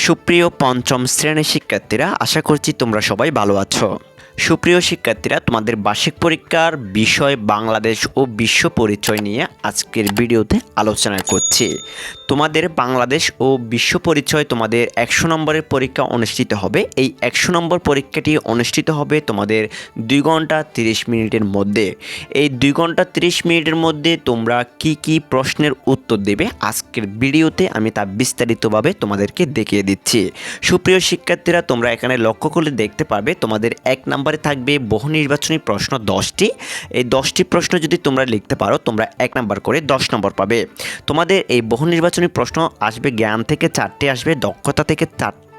সুপ্রিয় পঞ্চম শ্রেণীর শিক্ষার্থীরা, আশা করছি তোমরা সবাই ভালো আছো। সুপ্রিয় শিক্ষার্থীরা, তোমাদের বার্ষিক পরীক্ষার বিষয় বাংলাদেশ ও বিশ্ব পরিচয় নিয়ে আজকের ভিডিওতে আলোচনা করছি। তোমাদের বাংলাদেশ ও বিশ্ব পরিচয় তোমাদের 100 নম্বরের পরীক্ষা অনুষ্ঠিত হবে। এই 100 নম্বর পরীক্ষাটি অনুষ্ঠিত হবে তোমাদের 2 ঘন্টা 30 মিনিটের মধ্যে। এই 2 ঘন্টা 30 মিনিটের মধ্যে তোমরা কি প্রশ্নের উত্তর দেবে আজকের ভিডিওতে আমি তা বিস্তারিতভাবে তোমাদেরকে দেখিয়ে দিচ্ছি। সুপ্রিয় শিক্ষার্থীরা, তোমরা এখানে লক্ষ্য করলে দেখতে পাবে তোমাদের 1 নম্বরে থাকবে বহু নির্বাচনী প্রশ্ন 10টি। এই 10টি প্রশ্ন যদি তোমরা লিখতে পারো তোমরা 1 নম্বর করে 10 নম্বর পাবে। তোমাদের এই বহু নির্বাচনী প্রশ্ন আসবে জ্ঞান থেকে 4টি আসবে, দক্ষতা থেকে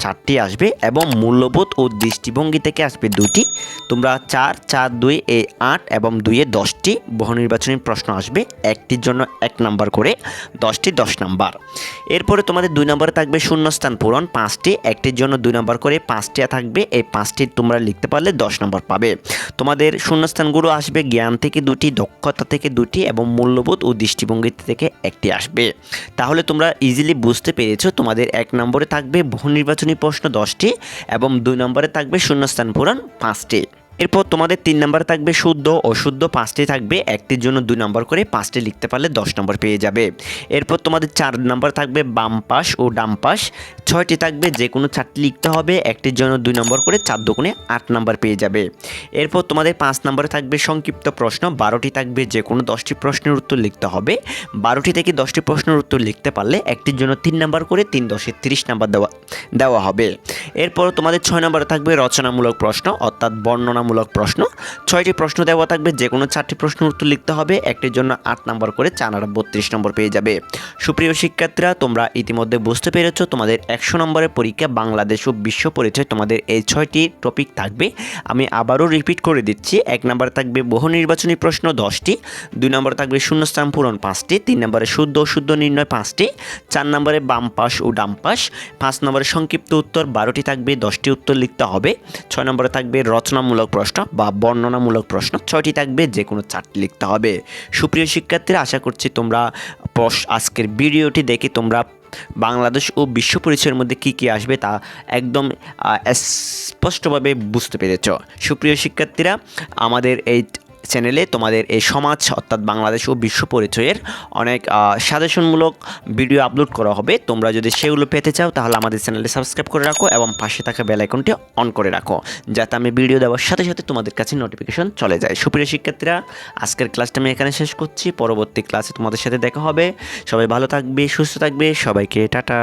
4টি আসবে এবং মূল্যবোধ ও দৃষ্টিভঙ্গি থেকে আসবে 2টি। তোমরা 4, 4, 2 এই 8 এবং 2 এ 10টি বহু নির্বাচনী প্রশ্ন আসবে, একটির জন্য 1 নাম্বার করে, 10টি 10 নাম্বার। এরপরে তোমাদের 2 নম্বরে থাকবে শূন্যস্থান পূরণ 5টি, একটির জন্য 2 নাম্বার করে 5টি থাকবে। এই 5টি তোমরা লিখতে পারলে 10 নম্বর পাবে। তোমাদের শূন্যস্থানগুলো আসবে জ্ঞান থেকে 2টি, দক্ষতা থেকে 2টি এবং মূল্যবোধ ও দৃষ্টিভঙ্গি থেকে 1টি আসবে। তাহলে তোমরা ইজিলি বুঝতে পেরেছো তোমাদের 1 নম্বরে থাকবে বহু নির্বাচনী প্রশ্ন 10টি এবং 2 নম্বরে থাকবে শূন্যস্থান পূরণ 5টি। এরপর তোমাদের 3 নম্বরে থাকবে শুদ্ধ ও অশুদ্ধ 5টি থাকবে, একটির জন্য 2 নম্বর করে 5টি লিখতে পারলে 10 নম্বর পেয়ে যাবে। এরপর তোমাদের 4 নম্বর থাকবে বাম পাশ ও ডাম পাশ 6টি থাকবে, যে কোনো 4টি লিখতে হবে, একটির জন্য 2 নম্বর করে, 4 দুগুণে 8 নম্বর পেয়ে যাবে। এরপর তোমাদের 5 নম্বরে থাকবে সংক্ষিপ্ত প্রশ্ন 12টি থাকবে, যে কোনো 10টি প্রশ্নের উত্তর লিখতে হবে। 12টি থেকে 10টি প্রশ্নের উত্তর লিখতে পারলে একটির জন্য 3 নম্বর করে, 3 10 30 নম্বর দেওয়া হবে। এরপর তোমাদের 6 নম্বরে থাকবে রচনামূলক প্রশ্ন অর্থাৎ বর্ণনামূলক প্রশ্ন 6টি প্রশ্ন দেওয়া থাকবে, যে কোনো 4টি প্রশ্নের উত্তর লিখতে হবে, একটির জন্য 8 নম্বর করে, 4 আর 32 নম্বর পেয়ে যাবে। সুপ্রিয় শিক্ষার্থীরা, তোমরা ইতিমধ্যে বুঝতে পেরেছো তোমাদের 100 নম্বরের পরীক্ষা বাংলাদেশ ও বিশ্ব পরিচয় তোমাদের এই 6টি টপিক থাকবে। আমি আবারও রিপিট করে দিচ্ছি। 1 নম্বরে থাকবে বহু নির্বাচনী প্রশ্ন 10টি, 2 নম্বরে থাকবে শূন্যস্থান পূরণ 5টি, 3 নম্বরে শুদ্ধ অশুদ্ধ নির্ণয় 5টি, 4 নম্বরে বাম পাশ ও ডাম পাশ, 5 নম্বরে সংক্ষিপ্ত উত্তর 12টি থাকবে, 10টি উত্তর লিখতে হবে। 6 নম্বরে থাকবে রচনামূলক প্রশ্ন বা বর্ণনামূলক প্রশ্ন 6টি থাকবে, যে কোনো 4টি লিখতে হবে। সুপ্রিয় শিক্ষার্থীরা, আশা করছি তোমরা আজকের ভিডিওটি দেখে তোমরা বাংলাদেশ ও বিশ্ব পরিচয়ের মধ্যে কি আসবে তা একদম স্পষ্টভাবে বুঝতে পেরেছ। সুপ্রিয় শিক্ষার্থীরা, আমাদের এই চ্যানেলে তোমাদের এই সমাজ অর্থাৎ বাংলাদেশ ও বিশ্ব পরিচয়ের অনেক সাজেশনমূলক ভিডিও আপলোড করা হবে। তোমরা যদি সেগুলো পেতে চাও তাহলে আমাদের চ্যানেলে সাবস্ক্রাইব করে রাখো এবং পাশে থাকা বেল আইকনটি অন করে রাখো, যাতে আমি ভিডিও দেওয়ার সাথে সাথে তোমাদের কাছে নোটিফিকেশন চলে যায়। সুপ্রিয় শিক্ষার্থীরা, আজকের ক্লাসটা আমি এখানে শেষ করছি। পরবর্তী ক্লাসে তোমাদের সাথে দেখা হবে। সবাই ভালো থাকবে, সুস্থ থাকবে। সবাইকে টাটা।